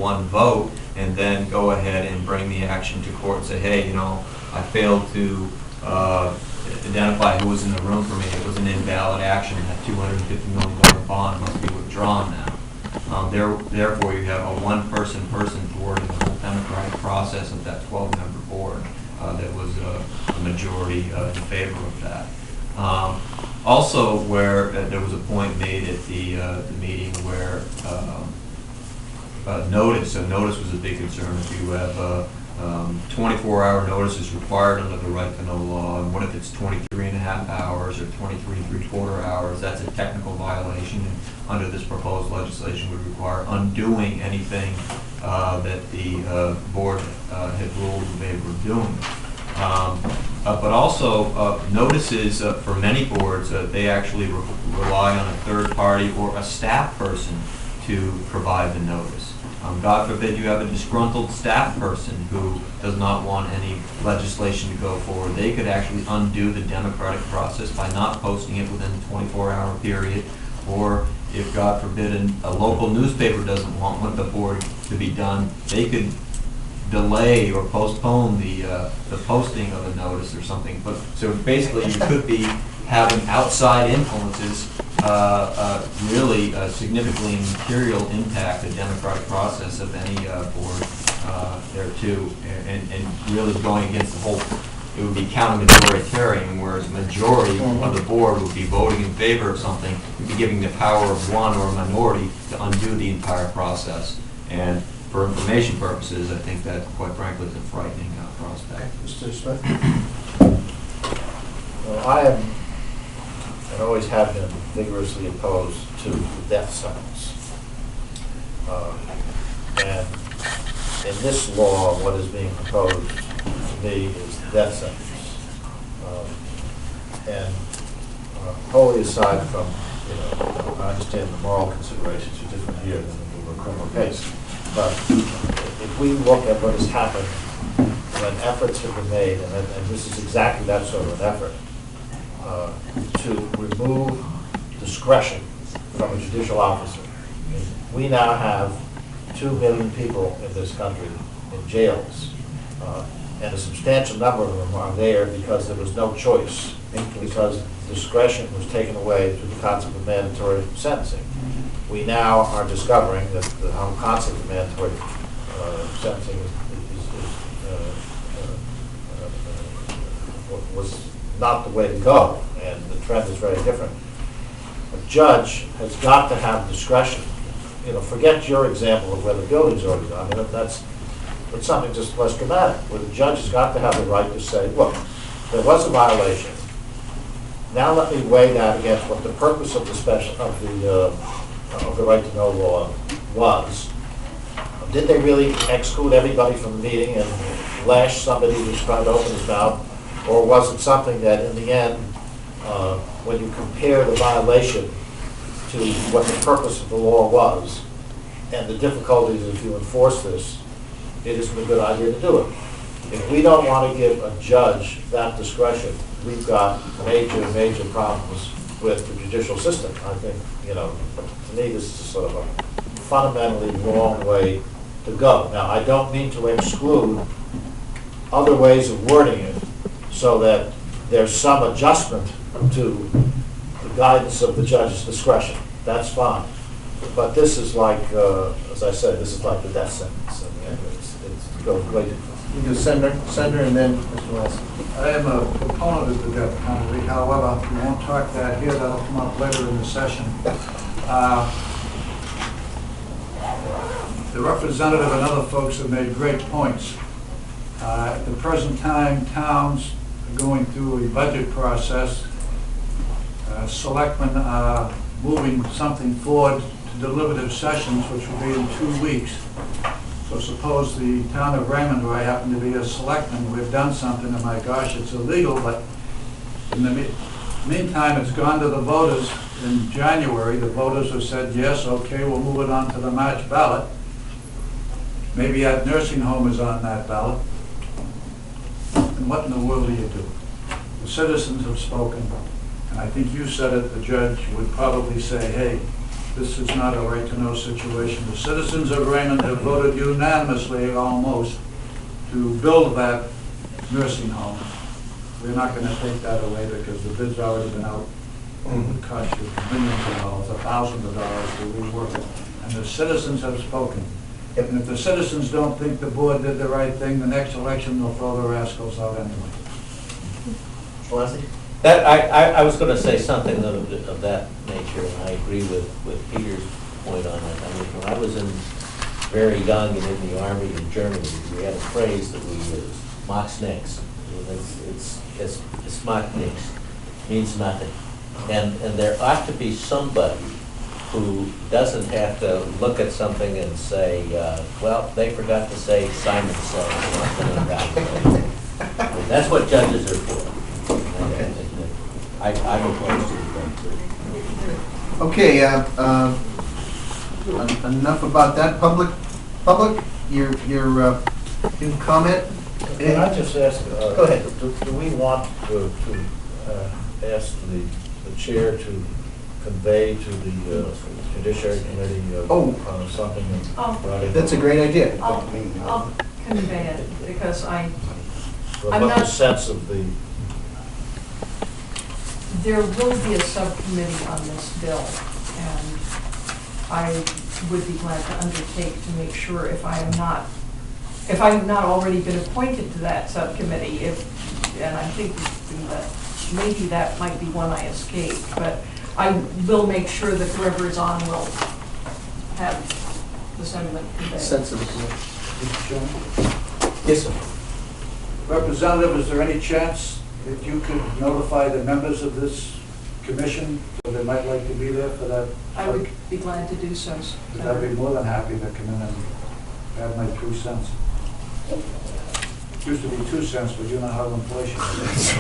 one vote and then go ahead and bring the action to court and say, hey, you know, I failed to identify who was in the room for me. It was an invalid action. That $250 million bond must be withdrawn now. Therefore, you have a one-person thwarting the whole democratic process of that 12-member board that was a majority in favor of that. Also, where there was a point made at the meeting where notice. So notice was a big concern. If you have 24-hour notice is required under the right to know law, and what if it's 23.5 hours or 23.75 hours? That's a technical violation, and under this proposed legislation would require undoing anything that the board had ruled in favor of doing. But also notices for many boards, they actually rely on a third party or a staff person to provide the notice. God forbid you have a disgruntled staff person who does not want any legislation to go forward. They could actually undo the democratic process by not posting it within the 24-hour period. Or if, God forbid, a local newspaper doesn't want the board to be done, they could delay or postpone the posting of a notice or something. But so basically, you could be having outside influences really significantly material impact the democratic process of any board there too, and really going against the whole. It would be counter-majoritarian, whereas majority of the board would be voting in favor of something. You'd be giving the power of one or a minority to undo the entire process. And for information purposes, I think that, quite frankly, is a frightening prospect. Mr. Smith? Well, I am, and always have been, vigorously opposed to the death sentence. And in this law, what is being proposed to me is the death sentence. And wholly aside from, I understand the moral considerations are different here than in a criminal case. But if we look at what has happened when efforts have been made, and this is exactly that sort of an effort, to remove discretion from a judicial officer. We now have 2 million people in this country in jails, and a substantial number of them are there because there was no choice, because discretion was taken away through the concept of mandatory sentencing. We now are discovering that the whole concept of mandatory sentencing was not the way to go, and the trend is very different. A judge has got to have discretion. Forget your example of where the building's already done. It's something just less dramatic, where the judge has got to have the right to say, look, there was a violation. Now let me weigh that against what the purpose of the right to know law was. Did they really exclude everybody from the meeting and lash somebody who's trying to open his mouth? Or was it something that in the end, when you compare the violation to what the purpose of the law was and the difficulties if you enforce this, it isn't a good idea to do it. If we don't want to give a judge that discretion, we've got major problems with the judicial system. I think, to me, this is sort of a fundamentally wrong way to go. Now, I don't mean to exclude other ways of wording it so that there's some adjustment to the guidance of the judge's discretion. That's fine. But this is like, as I said, this is like the death sentence. It goes way too far. You do Senator, and then Mr. Wilson. I am a proponent of the death penalty. However, we won't talk that here. That'll come up later in the session. The representative and other folks have made great points. At the present time, towns are going through a budget process. Selectmen are moving something forward to deliberative sessions, which will be in 2 weeks. So suppose the town of Raymond, where I happen to be a selectman, we've done something, and my gosh, it's illegal, but in the meantime, it's gone to the voters in January. The voters have said, yes, okay, we'll move it on to the March ballot. Maybe that nursing home is on that ballot. And what in the world do you do? The citizens have spoken, and I think you said it, the judge would probably say, hey, this is not a right-to-know situation. The citizens of Raymond have voted unanimously, almost, to build that nursing home. We're not gonna take that away because the bid's already been out. It would cost you millions of dollars, thousands of dollars to rework it. And the citizens have spoken. And if the citizens don't think the board did the right thing, the next election they'll throw their rascals out anyway. Leslie? That, I was going to say something of that nature, and I agree with Peter's point on it. I mean, when I was very young and in the Army in Germany, we had a phrase that we used, "Macht's nix." It's "Macht nix," means nothing. And there ought to be somebody who doesn't have to look at something and say, well, they forgot to say Simon said. That's what judges are for. I'm opposed to it. Okay, enough about that. Public, your new comment? Can I just ask, Go ahead. do we want to ask the chair to convey to the Judiciary Committee something? That's a great idea. I'll convey it, because I'm What not- the sense of the, there will be a subcommittee on this bill, and I would be glad to undertake to make sure if I have not already been appointed to that subcommittee, and I'm thinking that maybe that might be one I escaped, but I will make sure that whoever is on will have the sentiment conveyed. Sense of the committee. Mr. Chairman? Yes, sir. Representative, is there any chance that you could notify the members of this commission that they might like to be there for that? I would be glad to do so. Because I'd be more than happy to come in and add my 2 cents. Used to be 2 cents, but you know how inflation is.